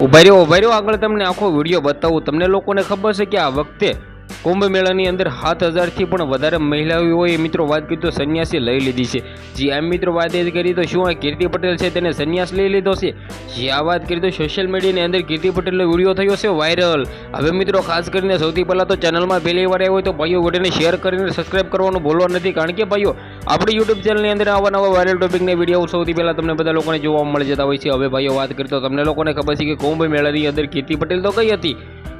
ઉભા રહ્યો આગળ તમને આખો વિડીયો બતાવું। તમને લોકોને ખબર છે કે આ વખતે કુંભ મેળાની અંદર 7000થી પણ વધારે મહિલાઓએ મિત્રો વાત કરી તો સંન્યાસી લઈ લીધી છે। જે આમ મિત્રો વાત એ કરી તો શું આ કીર્તિ પટેલ છે તેને સંન્યાસ લઈ લીધો છે? જે આ વાત કરી તો સોશિયલ મીડિયાની અંદર કીર્તિ પટેલનો વિડીયો થયો છે વાયરલ। હવે મિત્રો ખાસ કરીને સૌથી પહેલાં તો ચેનલમાં પહેલી વાર આવ્યો હોય તો ભાઈઓ વિડીયોને શેર કરીને સબસ્ક્રાઇબ કરવાનું ભૂલવા નથી, કારણ કે ભાઈઓ આપણી યુટ્યુબ ચેનલની અંદર આવા નવા વાયરલ ટોપિકના વિડીયો સૌથી પહેલાં તમને બધા લોકોને જોવા મળી જતા હોય છે। હવે ભાઈઓ વાત કરી તો તમને લોકોને ખબર છે કે કુંભ મેળાની અંદર કીર્તિ પટેલ તો કઈ હતી,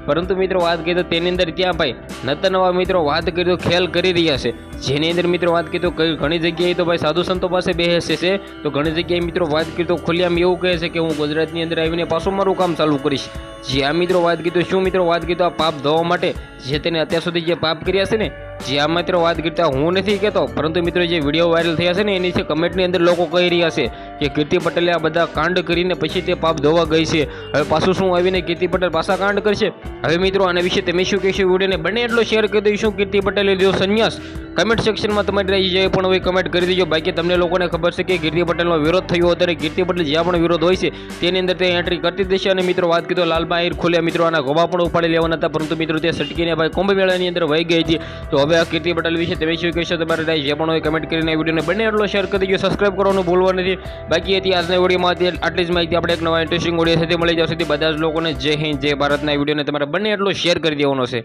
પરંતુ મિત્રો વાત કરીએ તો તેની અંદર ત્યાં ભાઈ નતા નવા મિત્રો વાત કરી તો ખેલ કરી રહ્યા છે। જેની અંદર મિત્રો વાત કરીએ તો ઘણી જગ્યાએ તો ભાઈ સાધુ સંતો પાસે બેસે છે, તો ઘણી જગ્યાએ મિત્રો વાત કરીએ તો ખુલ્લામ એવું કહે છે કે હું ગુજરાતની અંદર આવીને પાછું મારું કામ ચાલુ કરીશ। જે આ મિત્રો વાત કરીએ તો શું મિત્રો વાત કરીએ તો આ પાપ ધોવા માટે જે તેને અત્યાર સુધી જે પાપ કર્યા છે ને, જે આ મિત્રો વાત કરતા હું નથી કહેતો, પરંતુ મિત્રો જે વિડીયો વાયરલ થયા છે ને એની છે કમેન્ટની અંદર લોકો કહી રહ્યા છે કે કીર્તિ પટેલે આ બધા કાંડ કરીને પછી તે પાપ ધોવા ગઈ છે, હવે પાછું શું આવીને કીર્તિ પટેલ પાછા કાંડ કરશે? હવે મિત્રો આના વિશે તમે શું કહેશો? વિડીયોને બને એટલો શેર કરી દઈશું। કીર્તિ પટેલે લીધો સંન્યાસ? કમેન્ટ સેક્શનમાં તમારી રાય જે પણ હોય કમેન્ટ કરી દેજો। બાકી તમને લોકોને ખબર છે કે કીર્તિ પટેલનો વિરોધ થયો હતો અને કીર્તિ પટેલ જ્યાં પણ વિરોધ હોય છે તેની અંદર તે એન્ટ્રી કરતી દેશે। અને મિત્રો વાત કરીએ તો લાલબા આહિર ખોલ્યા મિત્રો આના ગોબા પણ ઉપાડી લેવાના હતા, પરંતુ મિત્રો તે સટકીને ભાઈ કુંભ મેળાની અંદર વહી ગઈ હતી। તો હવે આ કીર્તિ પટેલ વિશે તમે શું કહેશો? તમારી રાય જે પણ હોય કમેન્ટ કરીને વિડીયોને બને એટલો શેર કરી દેજો, સબસ્ક્રાઇબ કરવાનું ભૂલવા નથી। બાકી હતી આજના વિડીયોમાં આટલી જ માહિતી। આપણે એક નવા ઇન્ટરેસ્ટિંગ વિડીયો સાથે મળી જશે। બધા જ લોકોને જય હિન્દ જય ભારતના વિડીયોને તમારે બને એટલો શેર કરી દેવાનો છે।